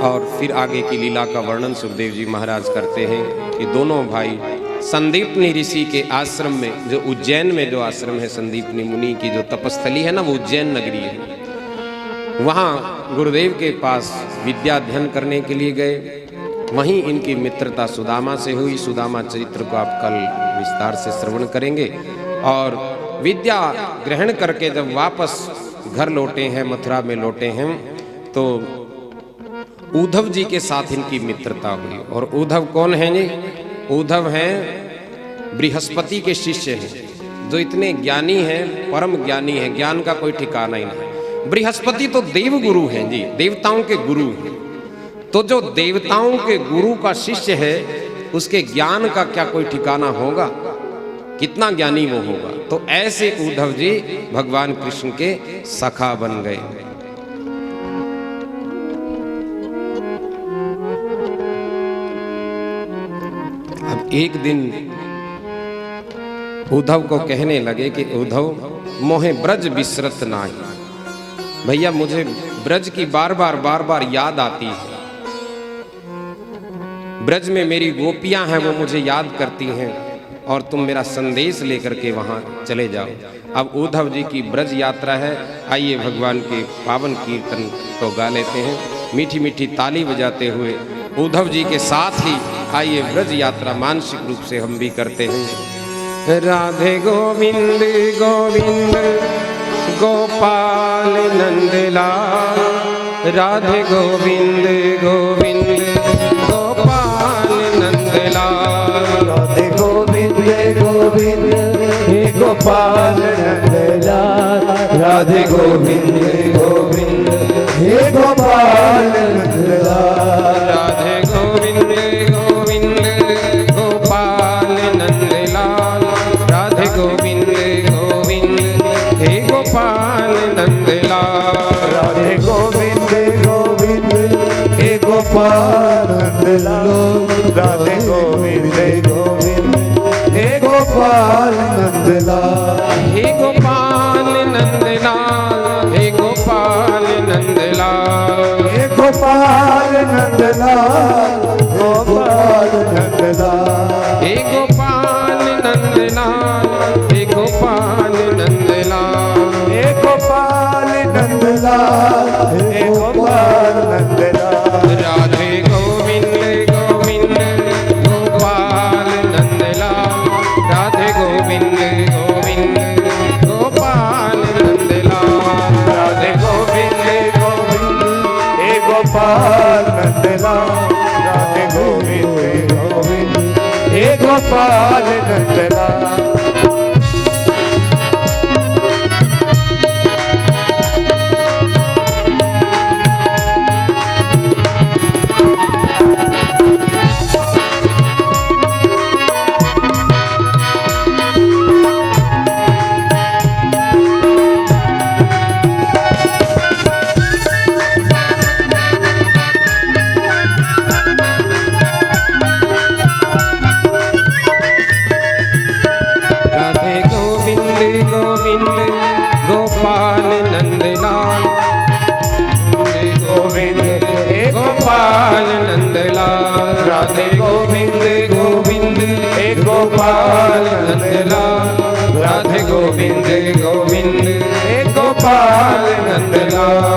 और फिर आगे की लीला का वर्णन सुखदेव जी महाराज करते हैं कि दोनों भाई संदीपनी ऋषि के आश्रम में, जो उज्जैन में जो आश्रम है संदीपनी मुनि की जो तपस्थली है ना, वो उज्जैन नगरी है, वहाँ गुरुदेव के पास विद्या अध्ययन करने के लिए गए। वहीं इनकी मित्रता सुदामा से हुई। सुदामा चरित्र को आप कल विस्तार से श्रवण करेंगे। और विद्या ग्रहण करके जब वापस घर लौटे हैं, मथुरा में लौटे हैं, तो उद्धव जी के साथ इनकी मित्रता हुई। और उद्धव कौन है जी? उद्धव हैं बृहस्पति के शिष्य हैं, जो इतने ज्ञानी हैं, परम ज्ञानी हैं, ज्ञान का कोई ठिकाना ही नहीं। बृहस्पति तो देव गुरु हैं जी, देवताओं के गुरु हैं। तो जो देवताओं के गुरु का शिष्य है, उसके ज्ञान का क्या कोई ठिकाना होगा? कितना ज्ञानी वो होगा। तो ऐसे उद्धव जी भगवान कृष्ण के सखा बन गए। अब एक दिन उद्धव को कहने लगे कि उद्धव मोहे ब्रज बिसरत नाही। भैया मुझे ब्रज की बार बार याद आती है। ब्रज में मेरी गोपियां हैं, वो मुझे याद करती हैं, और तुम मेरा संदेश लेकर के वहां चले जाओ। अब उद्धव जी की ब्रज यात्रा है। आइए भगवान के पावन कीर्तन को गा लेते हैं, मीठी मीठी ताली बजाते हुए उद्धव जी के साथ ही आइए ब्रज यात्रा मानसिक रूप से हम भी करते हैं। राधे गोविंद गोविंद गोपाल नंदलाल, राधे गोविंद गोविंद गोपाल नंदलाल, राधे गोविंद गोविंद हे गोपाल नंदलाल, राधे गोविंद गोविंद हे गोपाल नंदलाल, राधे गोविंद गोविंद गोपाल नंदलाल, राधे गोविंद गोविंद हे गोपाल नंदलाल, राधे गोविंद गोविंद हे गोपाल नंदलाल, राधे गोविंद गोविंद हे गोपाल नंदलाल, हे गोपाल नंदलाल, हे गोपाल नंदलाल, हे गोपाल नंदलाल, गोपाल नंदलाल, हे गोपाल नंदलाल, हे गोपाल नंदलाल, हे गोपाल नंदलाल, हे गोपाल नंदलाल, राधे गोविंद गोविंद गोपाल नंदलाल, राधे गोविंद गोविंद गोपाल नंदलाल, राधे गोविंद गोविंद हे गोपाल नंदलाल, राधे गोविंद गोविंद हे गोपाल नंदलाल, गोपाल नंदलाल, गोविंद हे गोपाल नंदलाल, राधे गोविंद गोविंद हे गोपाल नंदलाल, राधे गोविंद गोविंद हे गोपाल नंदलाल।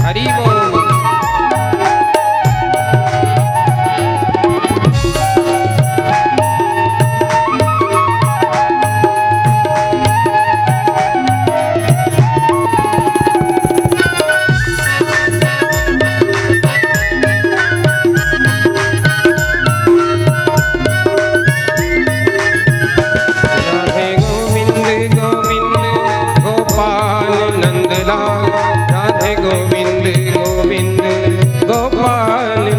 हरि बोल।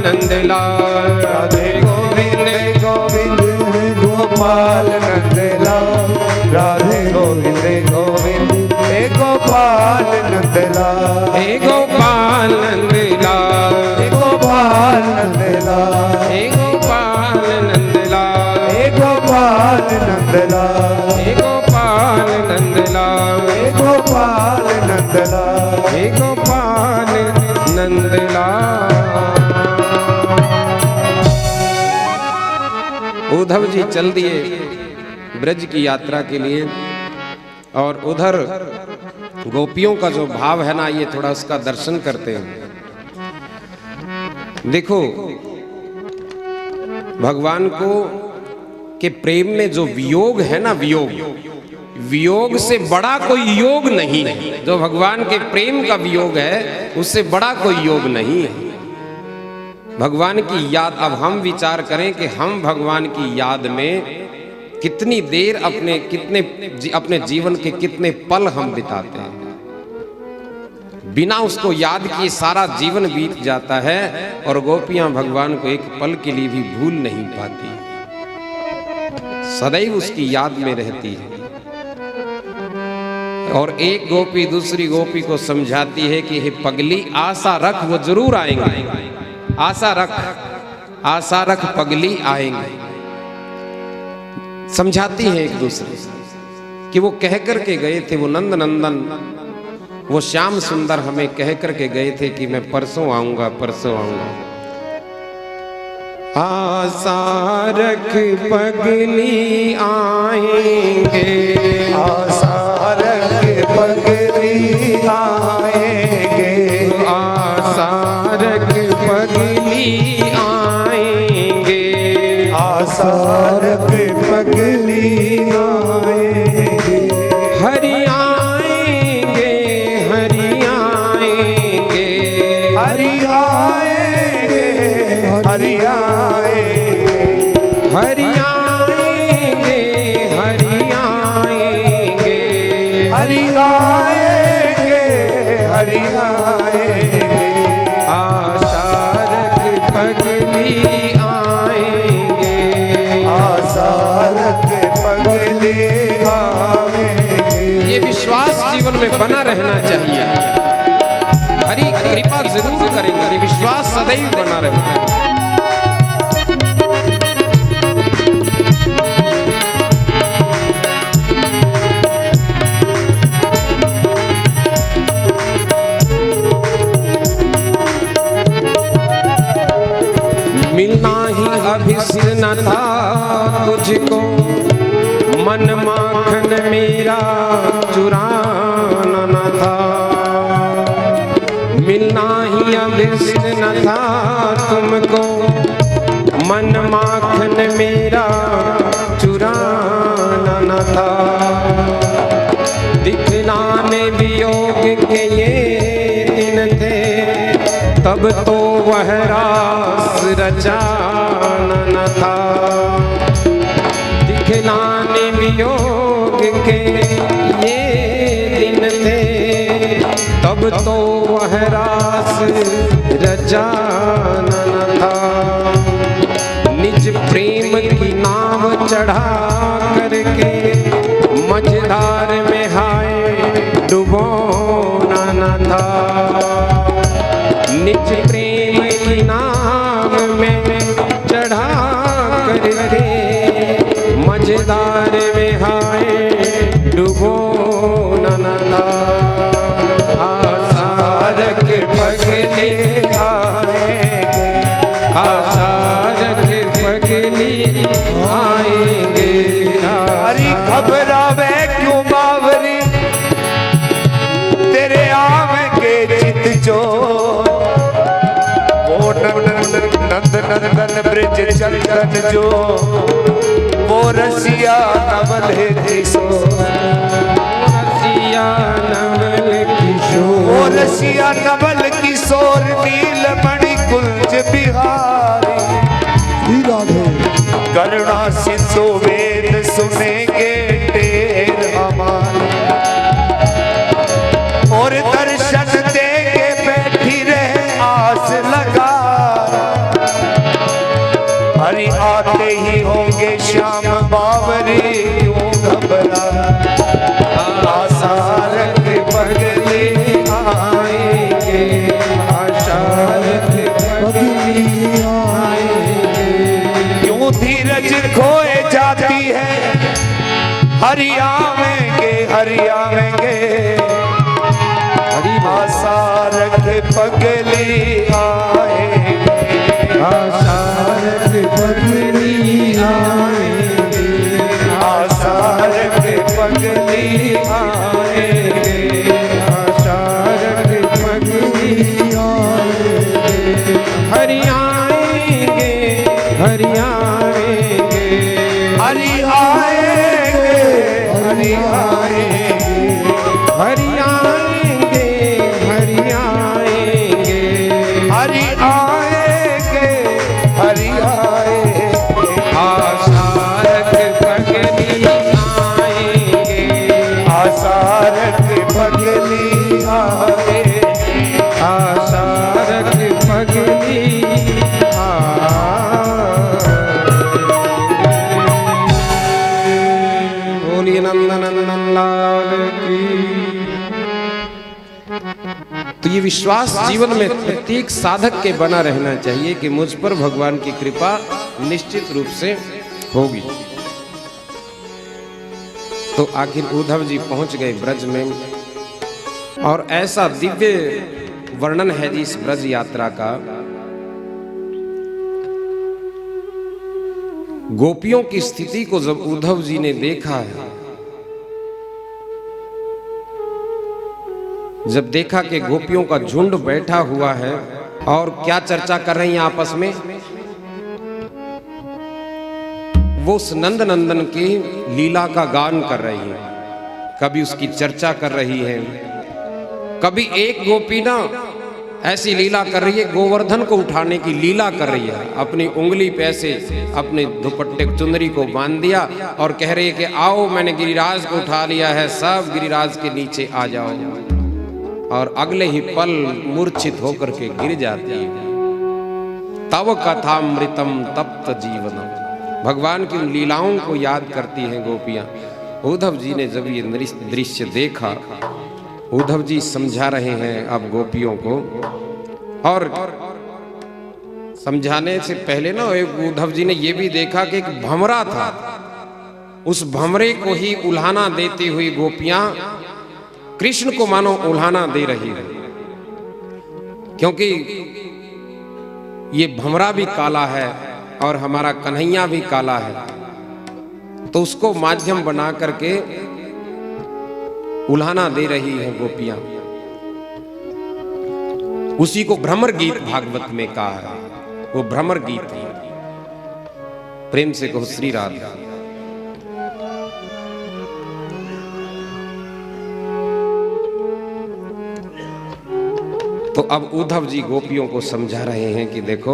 नंदलाल, राधे गोविंद गोविंद गोपाल नंदलाल, राधे गोविंद गोविंद हे गोपाल नंदलाल, हे गोपाल नंदलाल, हे गोपाल नंदलाल, हे गोपाल नंदलाल, हे गोपाल नंदलाल, हे गोपाल नंदलाल, हे गोपाल जी चल दिए ब्रज की यात्रा के लिए, और उधर गोपियों का जो भाव है ना, ये थोड़ा उसका दर्शन करते हैं। देखो भगवान को के प्रेम में जो वियोग है ना, वियोग से बड़ा कोई योग नहीं है। जो भगवान के प्रेम का वियोग है उससे बड़ा कोई योग नहीं है। भगवान की याद, अब हम विचार करें कि हम भगवान की याद में कितनी देर अपने जीवन के कितने पल हम बिताते हैं। बिना उसको याद किए सारा जीवन बीत जाता है, और गोपियां भगवान को एक पल के लिए भी भूल नहीं पाती, सदैव उसकी याद में रहती है। और एक गोपी दूसरी गोपी को समझाती है कि हे पगली, आशा रख, वो जरूर आएंगे। आशा रख पगली, आएंगे। समझाती है एक दूसरे कि वो कह करके गए थे, वो नंद नंदन, वो श्याम सुंदर हमें कह करके गए थे कि मैं परसों आऊंगा, परसों आऊंगा। आशा रख पगली आएंगे, आशा रख पगली आएंगे, आशा रख पगली आएंगे, आशा रख पगली आएंगे। हरि आएंगे, हरि आएंगे, हरि आएंगे, हरि आएंगे, हरि आएंगे, हरि आएंगे, हरि आएंगे, हरि आएंगे। आशा रख पगली आएंगे, आशा रख पगली आएंगे। ये विश्वास जीवन में बना रहना चाहिए। हरि कृपा जरूर करेंगे, ये विश्वास सदैव बना रहना है। मिलना ही अभिष्ट न था तुझको, मन माखन मेरा चुराना न था। मिलना ही अभिष्ट न था तुमको, मन माखन मेरा चुराना न था। दिखलाने वियोग के ये दिन थे, तब तो वह रास रचाना न था। दिखलाने वियोग के ये दिन थे, तब तो वह रास रचाना न था। निज प्रेम की नाव चढ़ा करके मझधार में हाय डुबोना न था। निज प्रेम की नाव में चढ़ा करके मझधार में हाय डुबोना न था। आशा रख पगली आएंगे, आशा रख पगली आएंगे। हरि घबरावे क्यों बावरी, तेरे आवेंगे चित जो। वो नंद नंदन ब्रिज चंदन जो, वो रसिया नवल किशोर, रसिया नवल किशोर, वो रसिया नवल किशोर, नीलमणि कुंज बिहारी। करुणा सिंधु वेद सुनेंगे टेर हमारे, और दर्शन देंगे बैठी रहे आस लगा। हरि आते ही होंगे श्याम बावरी, क्यों घबरा। आशा रख पगली आएंगे, आशा रख पगली आएंगे। क्यों धीरज खोए जाती है, हरि आवेंगे, हरि आवेंगे। आशा रख पगली आएंगे, आशा रख पगली आएंगे। पगली आएंगे, आशा रख पगली आएंगे, हरि आएंगे, हरि आएंगे, हरि आएंगे, हरि आएंगे, हरि आएंगे, हरि आएंगे, हरि आएंगे, हरि आएंगे, आशा रख पगली आएंगे, आशा रख पगली आएंगे, आशा रख पगली बोलिए नंदनंदन लाल की। तो ये विश्वास जीवन में प्रत्येक साधक के बना रहना चाहिए कि मुझ पर भगवान की कृपा निश्चित रूप से होगी। तो आखिर उद्धव जी पहुंच गए ब्रज में, और ऐसा दिव्य वर्णन है जी इस ब्रज यात्रा का। गोपियों की स्थिति को जब उद्धव जी ने देखा है, जब देखा कि गोपियों का झुंड बैठा हुआ है और क्या चर्चा कर रही हैं आपस में, वो उस नंद नंदन की लीला का गान कर रही हैं, कभी उसकी चर्चा कर रही है, कभी एक गोपी ना ऐसी लीला कर रही है, गोवर्धन को उठाने की लीला कर रही है, अपनी उंगली पे ऐसे अपने दुपट्टे चुंदरी को बांध दिया और कह रही है कि आओ मैंने गिरिराज को उठा लिया है, सब गिरिराज के नीचे आ जाओ, और अगले ही पल मूर्छित होकर के गिर जाती है। तव कथामृतम तप्त जीवनम, भगवान की उन लीलाओं को याद करती हैं गोपियां। उद्धव जी ने जब ये दृश्य देखा, उद्धव जी समझा रहे हैं अब गोपियों को, और समझाने से पहले ना उद्धव जी ने ये भी देखा कि एक भंवरा था, उस भंवरे को ही उल्हाना देती हुई गोपियां कृष्ण को मानो उल्हाना दे रही है, क्योंकि ये भंवरा भी काला है और हमारा कन्हैया भी काला है, तो उसको माध्यम बना करके उल्हाना दे रही है गोपियां। उसी को भ्रमर गीत भागवत में कहा है, वो भ्रमर गीत है। प्रेम से कहो श्री राधा। तो अब उद्धव जी गोपियों को समझा रहे हैं कि देखो,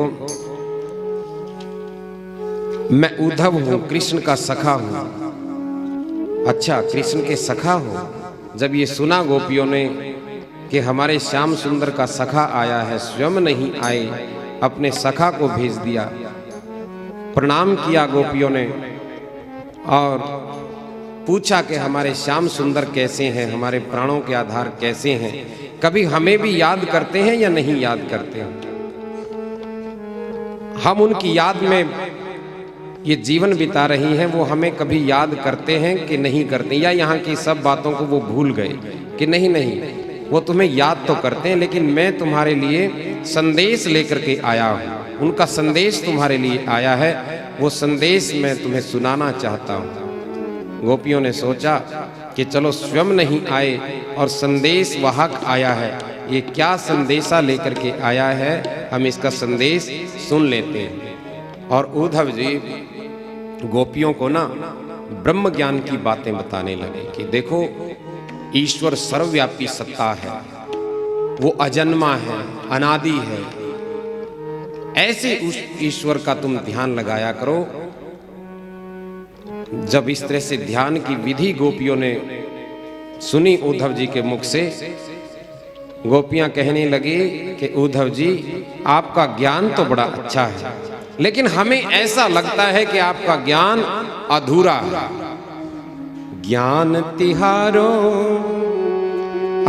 मैं उद्धव हूं, कृष्ण का सखा हूं। अच्छा, कृष्ण के सखा हो? जब ये सुना गोपियों ने कि हमारे श्याम सुंदर का सखा आया है, स्वयं नहीं आए, अपने सखा को भेज दिया, प्रणाम किया गोपियों ने और पूछा कि हमारे श्याम सुंदर कैसे हैं, हमारे प्राणों के आधार कैसे हैं, कभी हमें भी याद करते हैं या नहीं याद करते हैं? हम उनकी याद में ये जीवन बिता रही हैं, वो हमें कभी याद करते हैं कि नहीं करते, या यहाँ की सब बातों को वो भूल गए कि नहीं नहीं वो तुम्हें याद तो करते हैं, लेकिन मैं तुम्हारे लिए संदेश लेकर के आया हूँ, उनका संदेश तुम्हारे लिए आया है, वो संदेश मैं तुम्हें सुनाना चाहता हूँ। गोपियों ने सोचा कि चलो स्वयं नहीं आए और संदेश वाहक आया है, ये क्या संदेशा लेकर के आया है, हम इसका संदेश सुन लेते हैं। और उद्धव जी गोपियों को ना ब्रह्म ज्ञान की बातें बताने लगे कि देखो, ईश्वर सर्वव्यापी सत्ता है, वो अजन्मा है, अनादि है, ऐसे उस ईश्वर का तुम ध्यान लगाया करो। जब इस तरह से ध्यान की विधि गोपियों ने सुनी उद्धव जी के मुख से, गोपियां कहने लगी कि उद्धव जी आपका ज्ञान तो बड़ा अच्छा है, लेकिन हमें ऐसा लगता है कि आपका ज्ञान अधूरा है। ज्ञान तिहारो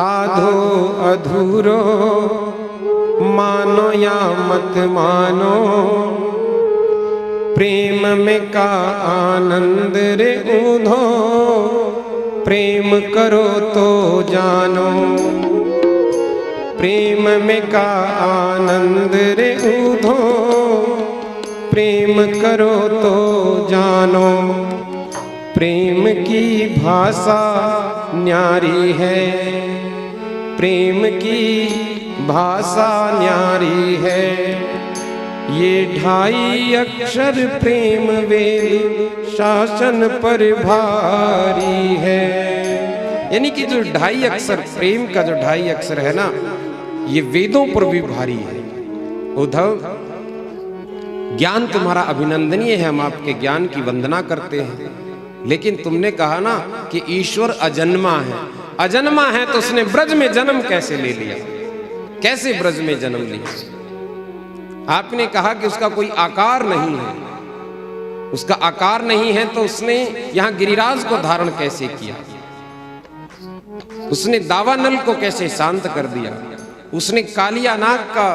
आधो अधूरो, मानो या मत मानो, प्रेम में का आनंद रे ऊधो, प्रेम करो तो जानो, प्रेम में का आनंद रे ऊधो, प्रेम करो तो जानो, प्रेम की भाषा न्यारी है, प्रेम की भाषा न्यारी है, ये 2.5 अक्षर प्रेम वेद शासन पर भारी है। यानी कि जो 2.5 अक्षर प्रेम का जो 2.5 अक्षर है ना, ये वेदों पर भी भारी है। उद्धव, ज्ञान तुम्हारा अभिनंदनीय है, हम आपके ज्ञान की वंदना करते हैं, लेकिन तुमने कहा ना कि ईश्वर अजन्मा है। अजन्मा है तो उसने ब्रज में जन्म कैसे ले लिया? कैसे ब्रज में जन्म लिया? आपने कहा कि उसका कोई आकार नहीं है। उसका आकार नहीं है तो उसने यहां गिरिराज को धारण कैसे किया? उसने दावानल को कैसे शांत कर दिया? उसने कालिया नाग का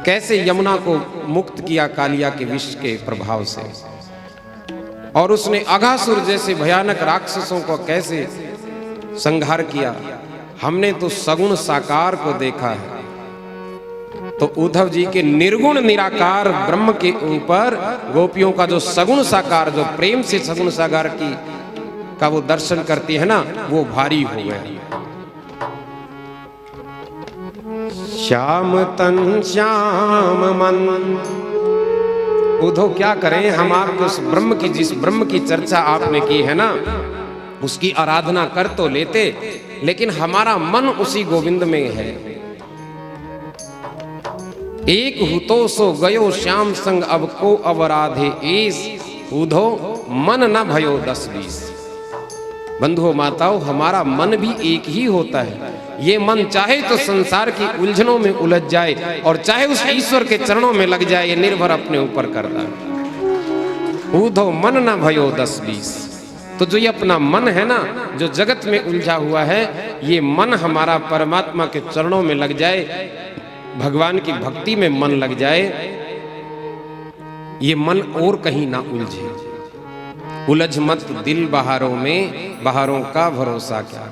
कैसे यमुना को मुक्त किया कालिया के विष के प्रभाव से? और उसने अघासुर जैसे भयानक राक्षसों को कैसे संहार किया? हमने तो सगुण साकार को देखा है। तो उद्धव जी के निर्गुण निराकार ब्रह्म के ऊपर गोपियों का जो सगुण साकार, जो प्रेम से सगुण साकार की का वो दर्शन करती है ना, वो भारी हो गया। श्याम तन श्याम मन। उद्धव क्या करें हम आपके उस ब्रह्म की, जिस ब्रह्म की चर्चा आपने की है ना, उसकी आराधना कर तो लेते, लेकिन हमारा मन उसी गोविंद में है। एक हुतो सो गयो श्याम संग अब को अवराधे ईस, उद्धो मन न भयो 10-20। बंधुओं माताओं, हमारा मन भी एक ही होता है। ये मन चाहे तो संसार की उलझनों में उलझ जाए और चाहे उस ईश्वर के चरणों में लग जाए, ये निर्भर अपने ऊपर करता है। उद्धव मन न भयो 10-20। तो जो ये अपना मन है ना, जो जगत में उलझा हुआ है, ये मन हमारा परमात्मा के चरणों में लग जाए, भगवान की भक्ति में मन लग जाए, ये मन और कहीं ना उलझे। उलझ मत दिल बहारों में, बहारों का भरोसा क्या।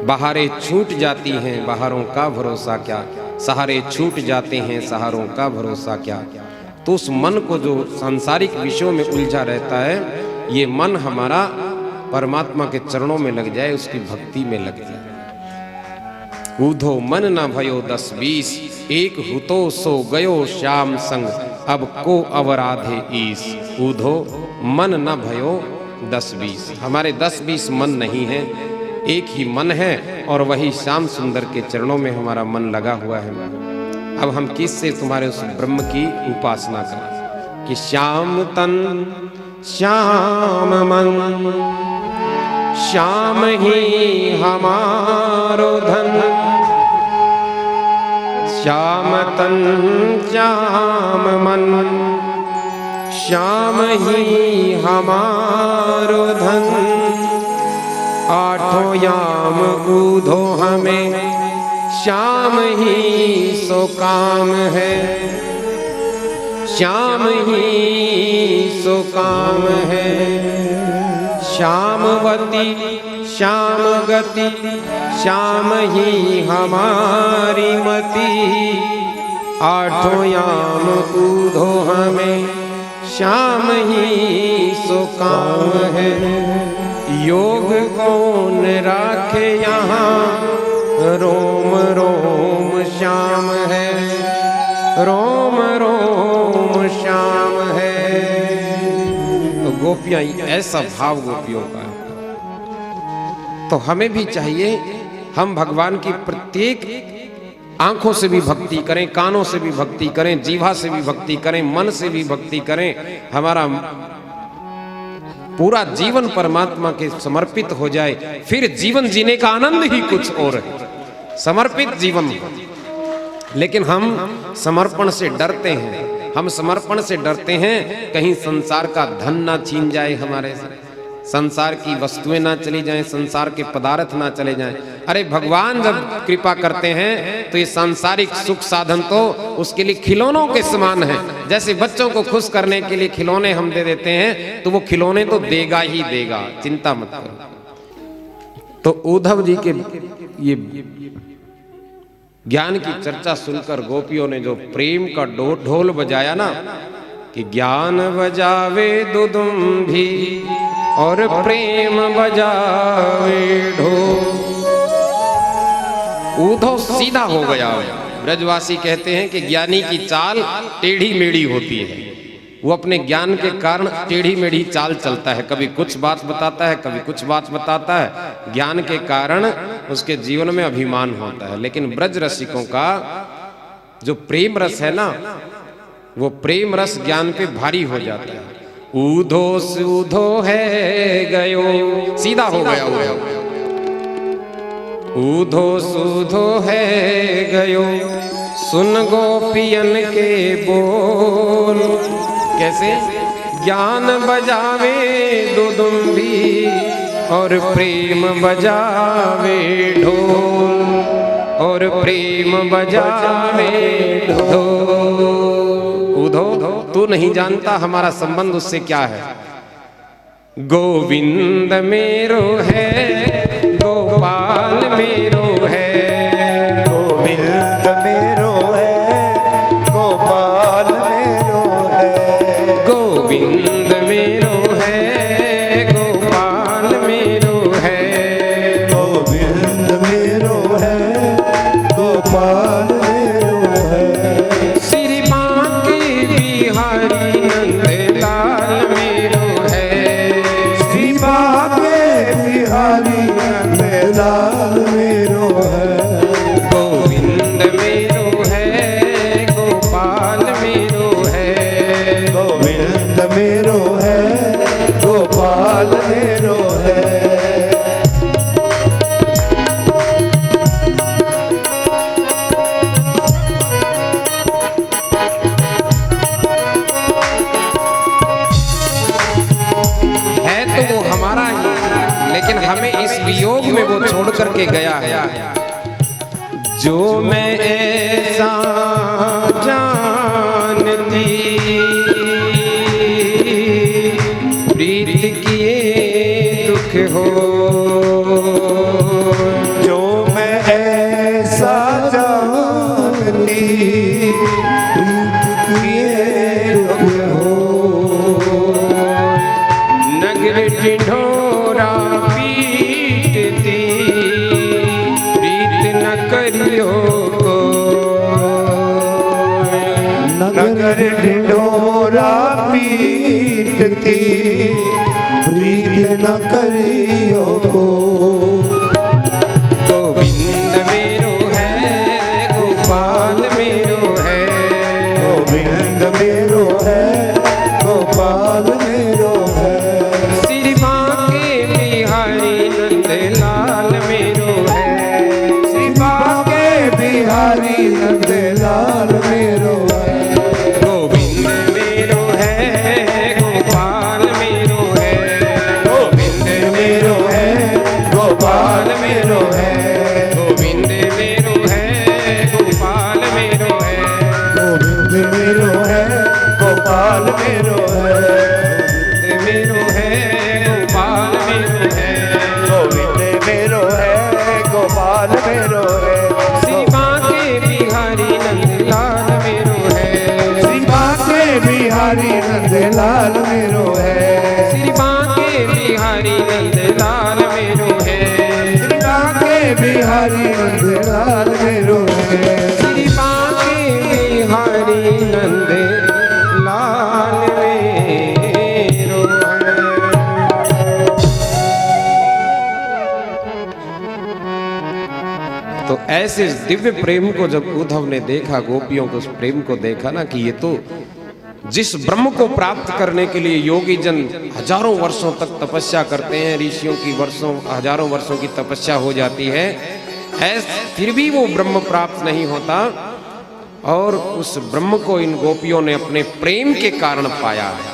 बहारें छूट जाती हैं, बहारों का भरोसा क्या। सहारे छूट जाते हैं, सहारों का भरोसा क्या। तो उस मन को जो सांसारिक विषयों में उलझा रहता है, ये मन हमारा परमात्मा के चरणों में लग जाए, उसकी भक्ति में लग जाए। उद्धो मन न भयो 10-20, एक हुतो सो गयो श्याम संग अब को अवराधे ईस। उद्धो मन न भयो 10-20। हमारे 10-20 मन नहीं है, एक ही मन है, और वही श्याम सुंदर के चरणों में हमारा मन लगा हुआ है। अब हम किससे तुम्हारे उस ब्रह्म की उपासना करें कि श्याम तन श्याम मन, श्याम ही हमारो धन। श्याम तन श्याम मन, श्याम ही हमारो धन। आठों याम उद्धो हमें श्याम ही सो काम है। श्याम ही सो काम है। श्यामवती श्याम गति, श्याम ही हमारी मति। आठों याम उद्धो हमें श्याम ही सो काम है। योग कौन राखे यहाँ, रोम रोम श्याम है। रोम रोम श्याम है। तो गोपियां, ऐसा भाव गोपियों का है। तो हमें भी चाहिए हम भगवान की प्रत्येक आंखों से भी भक्ति करें, कानों से भी भक्ति करें, जीवा से भी भक्ति करें, मन से भी भक्ति करें। हमारा पूरा जीवन परमात्मा के समर्पित हो जाए, फिर जीवन जीने का आनंद ही कुछ और है। समर्पित जीवन। लेकिन हम समर्पण से डरते हैं। हम समर्पण से डरते हैं कहीं संसार का धन ना छीन जाए हमारे से, संसार की वस्तुएं ना चली जाएं, संसार के पदार्थ ना चले जाएं। अरे भगवान जब कृपा करते हैं तो ये सांसारिक सुख साधन तो उसके लिए खिलौनों के समान है। जैसे बच्चों को खुश करने के लिए खिलौने हम दे देते हैं, तो वो खिलौने तो देगा ही देगा, चिंता मत करो। तो उद्धव जी के ये ज्ञान की चर्चा सुनकर गोपियों ने जो प्रेम का ढोल बजाया ना, कि ज्ञान बजावे दुदुम्भी और प्रेम बजावे ढोल। ऊधो सीधा हो गया। ब्रजवासी कहते हैं कि ज्ञानी की चाल टेढ़ी मेढ़ी होती है। वो अपने ज्ञान के कारण टेढ़ी मेढ़ी चाल चलता है, कभी कुछ बात बताता है, कभी कुछ बात बताता है। ज्ञान के कारण उसके जीवन में अभिमान होता है। लेकिन ब्रज रसिकों का जो प्रेम रस है ना, वो प्रेम रस ज्ञान पे भारी हो जाता है। ऊधो सूधो है गयो, सीधा हो गया। ऊधो सूधो है गयो, सुन गोपियन के बोल। कैसे? ज्ञान बजावे दुदुम्भी और प्रेम बजावे ढोल, और प्रेम बजावे ढोल। ऊधो, तू नहीं जानता हमारा संबंध उससे क्या है। गोविंद मेरो है, गोपाल मेरो है, गोविंद मेरो है, गोपाल मेरो है। गोविंद मेरो है, गोपाल मेरो है, गोविंद मेरो है, गोपाल मेरो है। श्री बांके बिहारी नंदलाल मेरो है, श्री बांके बिहारी नंदलाल मेरो है। गोविंद मेरो है, गोपाल मेरो है, गोविंद मेरो है, गोपाल मेरो है। है तो वो हमारा ही, लेकिन हमें इस वियोग में वो छोड़ करके गया है। जो मैं ऐसा जानती, प्रीत किए दुख हो। जो मैं ऐसा जानती, प्रीत किए दुख हो। नगर ढिढोरा पीटती, प्रीत न करियो को। नगर ढिढोरा पीटती, प्रीत न करियो को। गोविंद मेरो है, गोपाल मेरो है, गोविंद मेरो है, गोपाल मेरो है। श्री बांके बिहारी नंदलाल मेरो है, श्री बांके बिहारी नंदलाल मेरो है। गोविंद मेरो है, गोपाल मेरो है, गोविंद मेरो है, गोपाल मेरो है। गोविंद मेरो है, गोपाल मेरो है, गोविंद मेरो है, गोपाल मेरो है। मेरो है, गोपाल मेरो है। गोविंद मेरो है, गोपाल मेरो है। श्री बांके बिहारी नंदलाल मेरो है, श्री बांके बिहारी नंदलाल मेरो है। श्री बांके बिहारी नंदलाल मेरो है, श्री बांके बिहारी नंदलाल मेरो है। श्री बांके बिहारी नंदलाल मेरो है। तो ऐसे दिव्य प्रेम को जब उद्धव ने देखा, गोपियों को उस प्रेम को देखा ना, कि ये तो जिस ब्रह्म को प्राप्त करने के लिए योगी जन हजारों वर्षों तक तपस्या करते हैं, ऋषियों की हजारों वर्षों की तपस्या हो जाती है, फिर भी वो ब्रह्म प्राप्त नहीं होता। और उस ब्रह्म को इन गोपियों ने अपने प्रेम के कारण पाया है।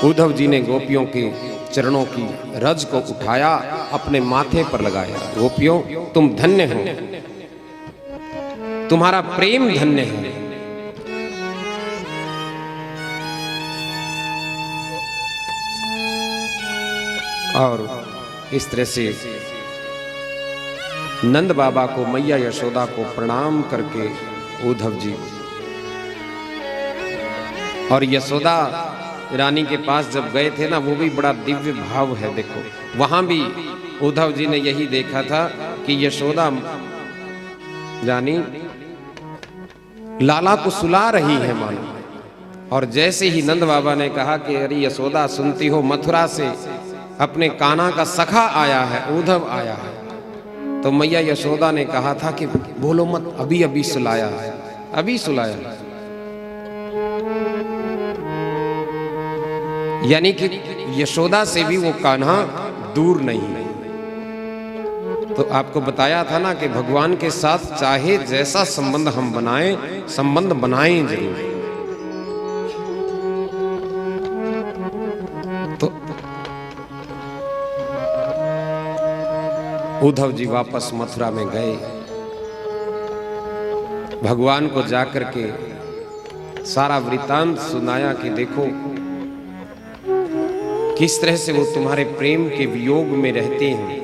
उद्धव जी ने गोपियों के चरणों की रज को उठाया, अपने माथे पर लगाया। गोपियों, तुम धन्य हो, तुम्हारा प्रेम धन्य है। और इस तरह से नंद बाबा को, मैया यशोदा को प्रणाम करके उद्धव जी और यशोदा रानी के पास जब गए थे ना, वो भी बड़ा दिव्य भाव है। देखो वहां भी उद्धव जी ने यही देखा था कि यशोदा रानी लाला को सुला रही है मानो। और जैसे ही नंद बाबा ने कहा कि अरे यशोदा सुनती हो, मथुरा से अपने कान्हा का सखा आया है, उद्धव आया है, तो मैया यशोदा ने कहा था कि बोलो मत, अभी अभी सुलाया है, अभी सुलाया है। यानी कि यशोदा से भी वो कान्हा दूर नहीं। तो आपको बताया था ना कि भगवान के साथ चाहे जैसा संबंध हम बनाएं, संबंध बनाएं जरूर। तो उद्धव जी वापस मथुरा में गए, भगवान को जाकर के सारा वृतांत सुनाया कि देखो किस तरह से वो तुम्हारे प्रेम के वियोग में रहते हैं,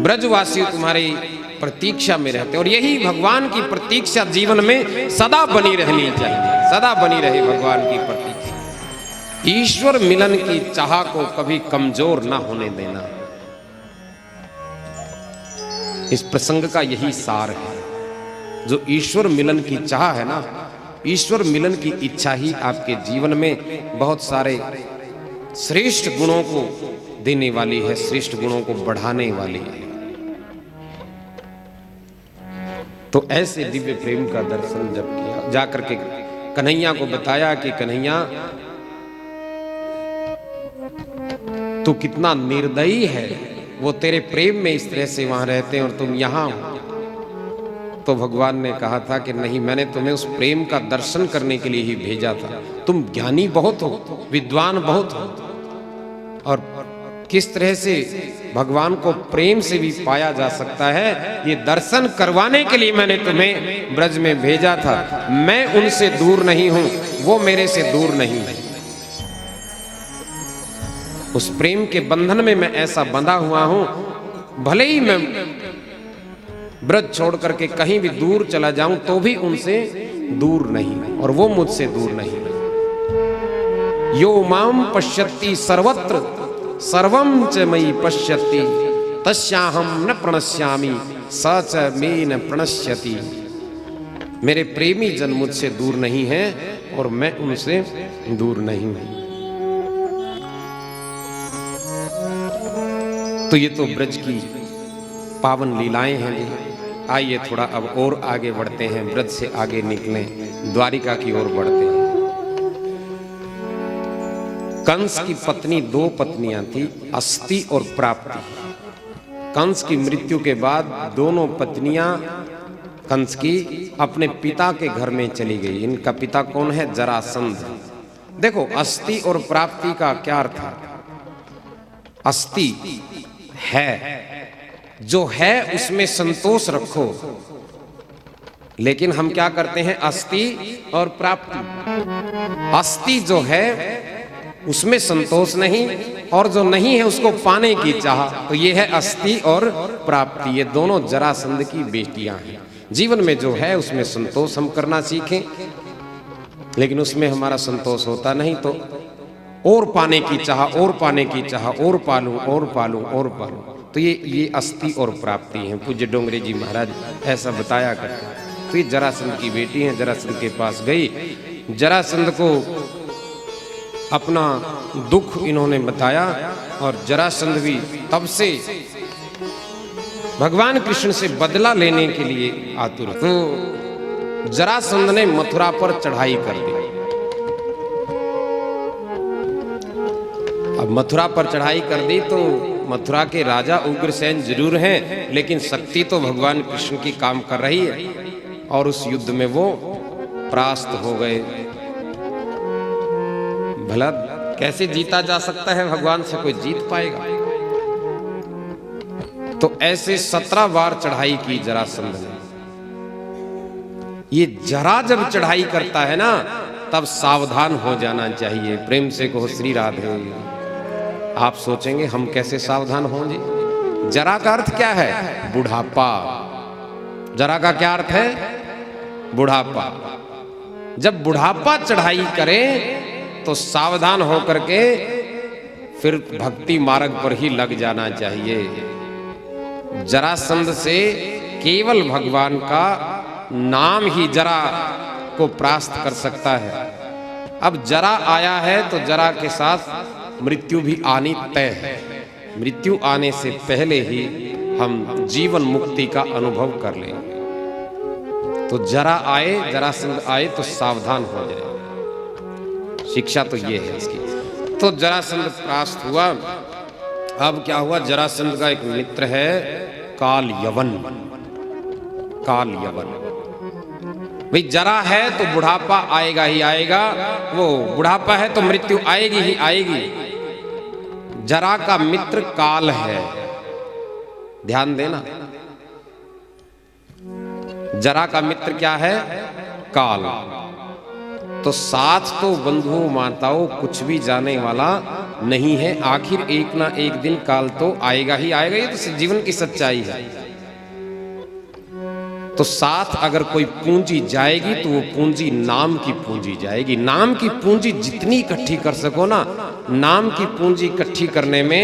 ब्रजवासी तुम्हारी प्रतीक्षा में रहते हैं। और यही भगवान की प्रतीक्षा जीवन में सदा बनी रहनी चाहिए, सदा बनी रहे भगवान की प्रतीक्षा। ईश्वर मिलन की चाह को कभी कमजोर ना होने देना, इस प्रसंग का यही सार है। जो ईश्वर मिलन की चाह है ना, ईश्वर मिलन की इच्छा ही आपके जीवन में बहुत सारे श्रेष्ठ गुणों को देने वाली है, श्रेष्ठ गुणों को बढ़ाने वाली है। तो ऐसे दिव्य प्रेम का दर्शन जब किया, जाकर के कन्हैया को बताया कि कन्हैया तू कितना निर्दयी है, वो तेरे प्रेम में इस तरह से वहां रहते हैं और तुम यहां हो। तो भगवान ने कहा था कि नहीं, मैंने तुम्हें उस प्रेम का दर्शन करने के लिए ही भेजा था। तुम ज्ञानी बहुत हो, विद्वान बहुत हो, और किस तरह से भगवान को प्रेम से भी पाया जा सकता है, ये दर्शन करवाने के लिए मैंने तुम्हें ब्रज में भेजा था। मैं उनसे दूर नहीं हूं, वो मेरे से दूर नहीं है। उस प्रेम के बंधन में मैं ऐसा बंधा हुआ हूं, भले ही मैं ब्रज छोड़ करके कहीं भी दूर चला जाऊं तो भी उनसे दूर नहीं, और वो मुझसे दूर नहीं। यो माम पश्यति सर्वत्र सर्वं च मयि पश्यति तस्याहं न प्रणश्यामि स च मे न प्रणश्यति। मेरे प्रेमी जन मुझसे दूर नहीं हैं और मैं उनसे दूर नहीं हूं। तो ये तो ब्रज की पावन लीलाएं हैं। आइए थोड़ा अब और आगे बढ़ते हैं, ब्रज से आगे निकलें, द्वारिका की ओर बढ़ते हैं। कंस की पत्नी, दो पत्नियां थी, अस्ति और प्राप्ति। कंस की मृत्यु के बाद दोनों पत्नियां कंस की अपने पिता के घर में चली गई। इनका पिता कौन है? जरासंध। देखो अस्ति और प्राप्ति का क्या अर्थ है? अस्ति है, जो है उसमें संतोष रखो। लेकिन हम क्या करते हैं? अस्ति और प्राप्ति। अस्ति जो है उसमें संतोष नहीं, और जो नहीं है उसको पाने की चाह। तो ये है अस्ति और प्राप्ति। ये दोनों जरासंध की बेटियां हैं। जीवन में जो है उसमें संतोष हम करना सीखें, लेकिन उसमें हमारा संतोष होता नहीं तो और पाने की चाह, और पाने की चाह, और पालूं और पालूं और पालूं। तो ये अस्ति और प्राप्ति हैं। पूज्य डोंगरे जी महाराज ऐसा बताया करते हैं। तो ये जरासंध की बेटी है, जरासंध के पास गई। जरासंध को अपना दुख इन्होंने बताया, और जरासंध भी तब से भगवान कृष्ण से बदला लेने के लिए आतुर। तो जरासंध ने मथुरा पर चढ़ाई कर दी। अब मथुरा पर चढ़ाई कर दी तो मथुरा के राजा उग्रसेन जरूर हैं, लेकिन शक्ति तो भगवान कृष्ण की काम कर रही है, और उस युद्ध में वो परास्त हो गए। भला कैसे जीता जा सकता है? भगवान से कोई जीत पाएगा? तो ऐसे 17 बार चढ़ाई की जरासंध ने। ये जरा जब चढ़ाई करता है ना, तब सावधान हो जाना चाहिए। प्रेम से कहो श्री राधे। आप सोचेंगे हम कैसे सावधान होंगे? जरा का अर्थ क्या है? बुढ़ापा। जरा का क्या अर्थ है? बुढ़ापा। जब बुढ़ापा चढ़ाई करे तो सावधान होकर के फिर भक्ति मार्ग पर ही लग जाना चाहिए। जरासंध से केवल भगवान का नाम ही जरा को परास्त कर सकता है। अब जरा आया है तो जरा के साथ मृत्यु भी आनी तय है। मृत्यु आने से पहले ही हम जीवन मुक्ति का अनुभव कर लेंगे। तो जरा आए, जरासंध आए तो सावधान हो जाए। शिक्षा तो ये है इसकी। तो जरासंध परास्त हुआ। अब क्या हुआ, जरासंध का एक मित्र है काल यवन। काल यवन भाई, जरा है तो बुढ़ापा आएगा ही आएगा, वो बुढ़ापा है तो मृत्यु आएगी ही आएगी। जरा का मित्र काल है, ध्यान देना। जरा का मित्र क्या है, काल। तो साथ तो बंधुओं माताओं कुछ भी जाने वाला नहीं है। आखिर एक ना एक दिन काल तो आएगा ही आएगा, ये तो जीवन की सच्चाई है। तो साथ अगर कोई पूंजी जाएगी तो वो पूंजी नाम की पूंजी जाएगी। नाम की पूंजी जितनी इकट्ठी कर सको ना, नाम की पूंजी इकट्ठी करने में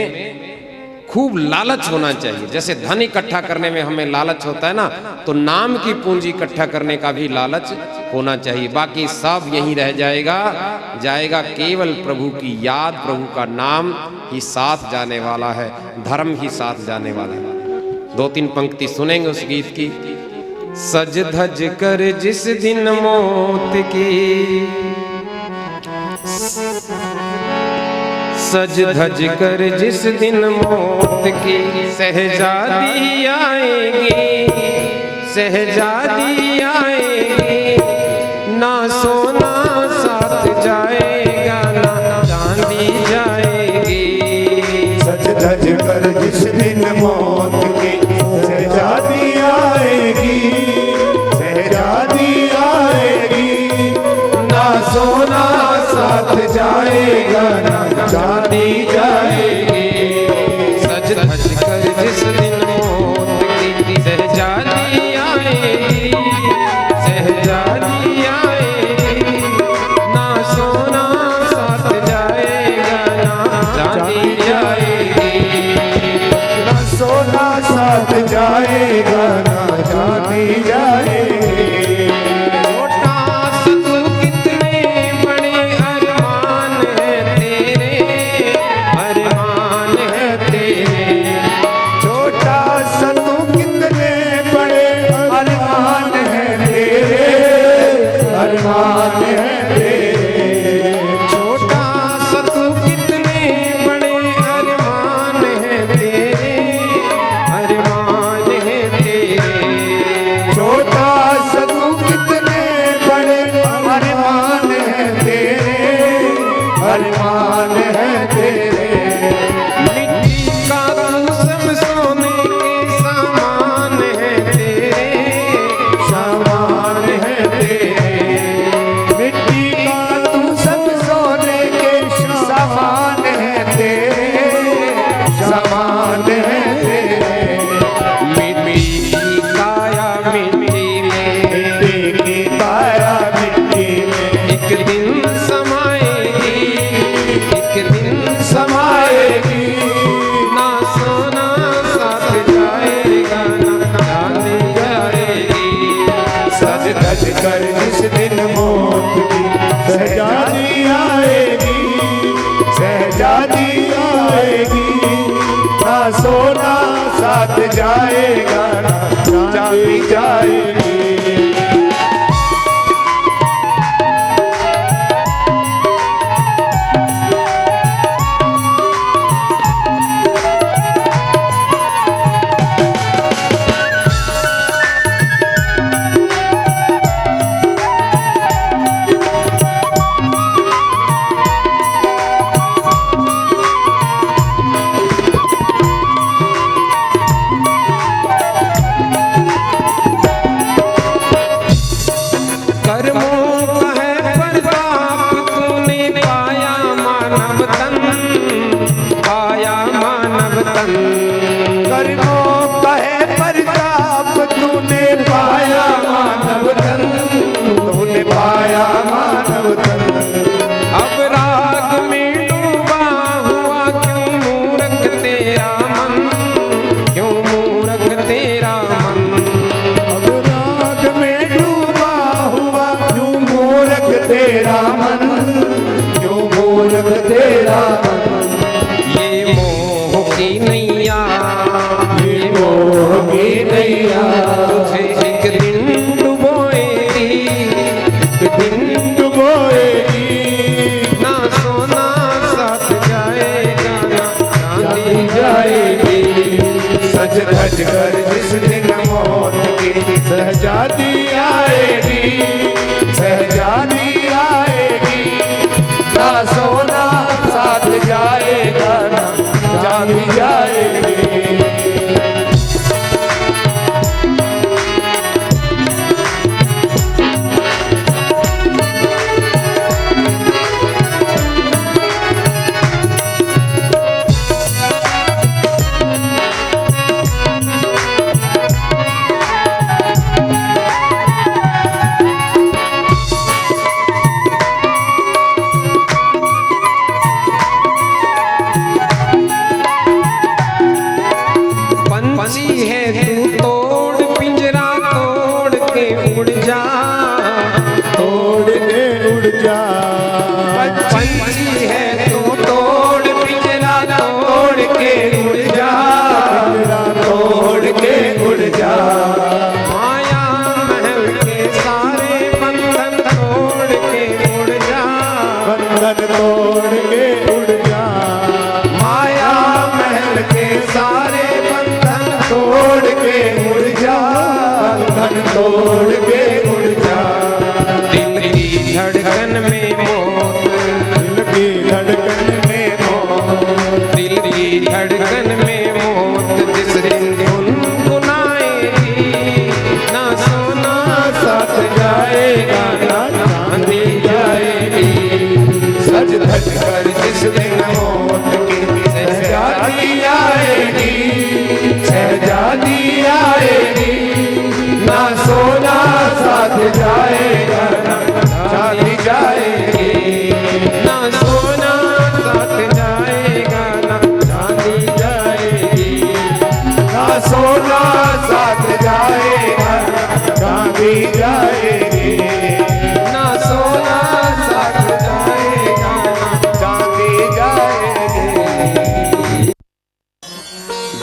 खूब लालच होना चाहिए। जैसे धन इकट्ठा करने में हमें लालच होता है ना, तो नाम की पूंजी इकट्ठा करने का भी लालच होना चाहिए। बाकी सब यहीं रह जाएगा केवल प्रभु की याद, प्रभु का नाम ही साथ जाने वाला है, धर्म ही साथ जाने वाला है। 2-3 पंक्ति सुनेंगे उस गीत की। सज धज कर जिस दिन मौत की, सज धज कर जिस दिन मौत की, सहजादी आएगी, सहजादी आएगी, ना सोना साथ जाएगा ना चांदी जाएगी। सज धज कर जिस दिन मौत की, सहजादी आएगी, सहजादी आएगी, ना सोना साथ जाएगा ना चांदी जाएगी। सज धज कर जिस दिन मौत की, सहजादी आएगी, सहजादी आएगी, ना सोना साथ जाएगा ना चांदी जाएगी। ना सोना साथ जाएगा ना चांदी जाएगी। कर जिस दिन मौत की, सहजादी आएगी, सहजादी आएगी, ना सोना साथ जाएगा ना चांदी जाएगी। कर्मों का है प्रताप, तूने पाया मानव तन, तूने पाया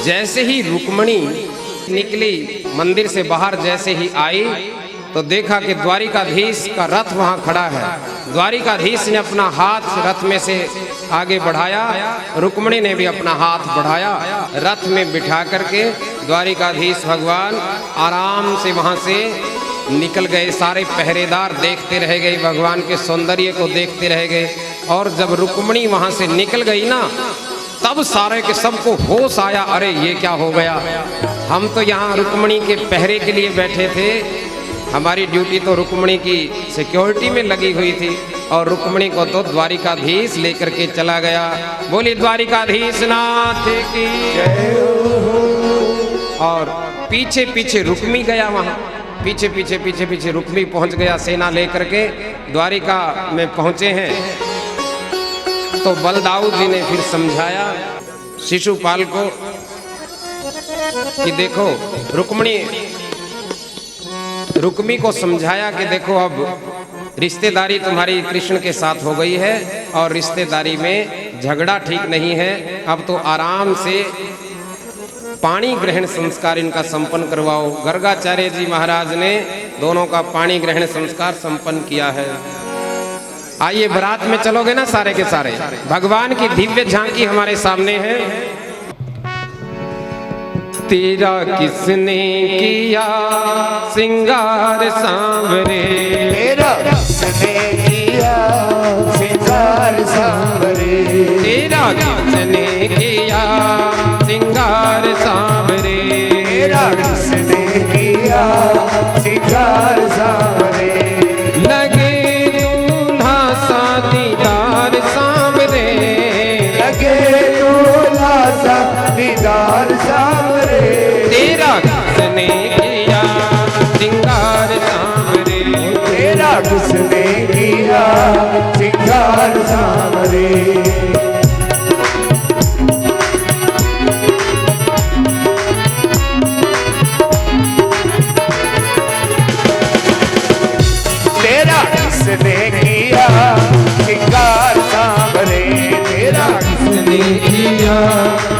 जैसे ही रुक्मणी निकली मंदिर से बाहर, जैसे ही आई तो देखा कि द्वारिकाधीश का रथ वहां खड़ा है। द्वारिकाधीश ने अपना हाथ रथ में से आगे बढ़ाया, रुक्मणी ने भी अपना हाथ बढ़ाया, रथ में बिठा करके द्वारिकाधीश भगवान आराम से वहां से निकल गए। सारे पहरेदार देखते रह गए, भगवान के सौंदर्य को देखते रह गए। और जब रुक्मणी वहां से निकल गई ना, तब सारे के सबको होश आया, अरे ये क्या हो गया, हम तो यहाँ रुक्मणी के पहरे के लिए बैठे थे, हमारी ड्यूटी तो रुक्मणी की सिक्योरिटी में लगी हुई थी और रुक्मणी को तो द्वारिकाधीश लेकर के चला गया। बोली द्वारिकाधीश नाथ की जय। और पीछे पीछे रुक्मी गया, वहाँ पीछे पीछे रुक्मी पहुंच गया सेना लेकर के, द्वारिका में पहुंचे हैं। तो बलदाऊ जी ने फिर समझाया शिशुपाल को कि देखो, रुक्मी को समझाया कि देखो अब रिश्तेदारी तुम्हारी कृष्ण के साथ हो गई है और रिश्तेदारी में झगड़ा ठीक नहीं है। अब तो आराम से पानी ग्रहण संस्कार इनका संपन्न करवाओ। गर्गाचार्य जी महाराज ने दोनों का पानी ग्रहण संस्कार संपन्न किया है। आइए बारात में चलोगे ना सारे के सारे, भगवान की दिव्य झांकी हमारे सामने है। तेरा किसने किया सिंगार सांवरे, तेरा किसने किया सिंगार सांवरे, तेरा किसने किया सिंगार सांवरे, तेरा किसने किया सिंगार सांवरे, लगे दूल्हा सा दीदार सांवरे, लगे दूल्हा सा दीदार सांवरे, तेरा किसने किया सिंगार सांवरे, तेरा किसने किया सिंगार सांवरे। तेरा किसने किया सिंगार सांवरे, तेरा किसने किया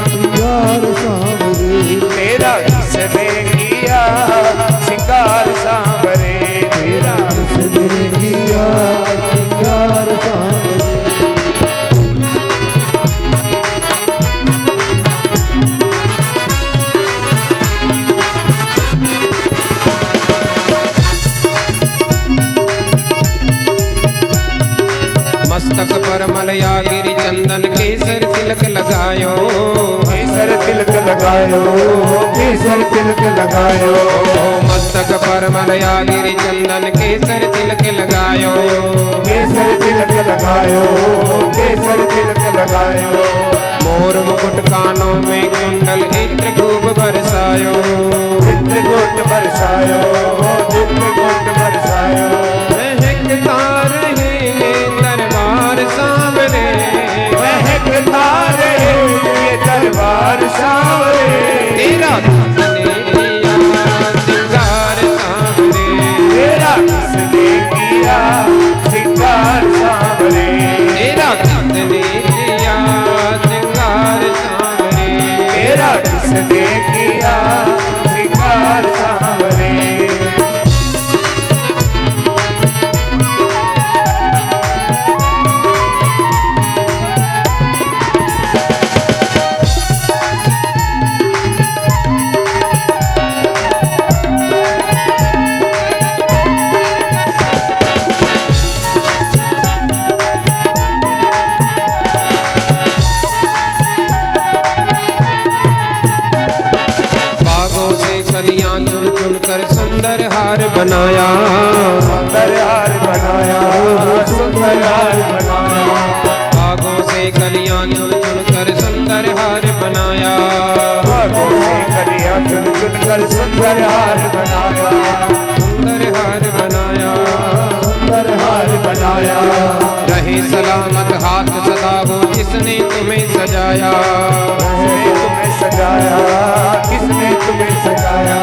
सिंगार सांवरे, तेरा किसने किया सिंगार सांवरे, तेरा किसने किया सिंगार सांवरे, मस्तक पर मलया गिरि चंदन केसर तिलक लगायो, केसर तिलक लगायो, केसर तिलक लगायो, मस्तक पर मलया गिरि चंदन केसर तिलक लगायो, केसर तिलक लगायो, केसर तिलक लगायो, मोर मुकुट कानों में कुंडल इत्र खूब बरसायो, चित्रकूट बरसायो, चित्रकूट बरसायो, महकता रहे दरबार सांवरे, महकता रहे ये दरबार सांवरे, तेरा किसने किया सिंगार सांवरे, तेरा किसने किया सिंगार सांवरे, तेरा किसने किया सिंगार सांवरे, तेरा किसने किया सिंगार सांवरे। बागों से कलियां चुन चुन कर सुंदर हार बनाया, सुंदर हार बनाया, सुंदर हार बनाया, बागों से कलियां चुन चुन कर सुंदर हार बनाया, बागों से कलियां चुन चुन कर सुंदर हार बनाया, सुंदर हार बनाया, सुंदर हार बनाया, रहे सलामत हाथ सदा वो जिसने तुम्हें सजाया, किसने तुम्हें सजाया, किसने तुम्हें सजाया,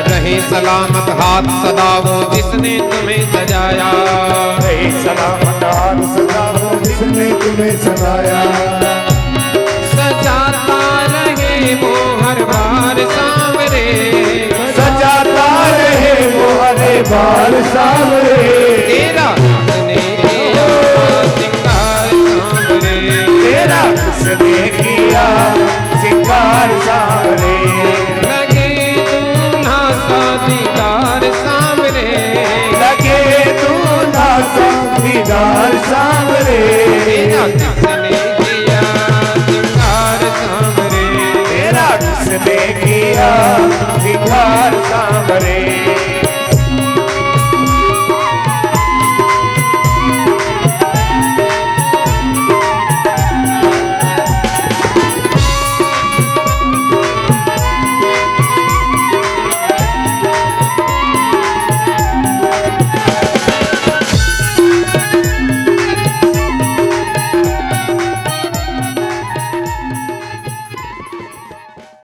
रहे सलामत हाथ सदा वो जिसने तुम्हें सजाया, रहे सलामत हाथ सदा वो जिसने तुम्हें सजाया, सजाता रहे वो हर बाल सावरे तेरा किसने किया सिंगार सांवरे तेरा किसने किया सिंगार सावरे लगे दूल्हा सादीदार सांवरे लगे दूल्हा सादीदार सावरे तेरा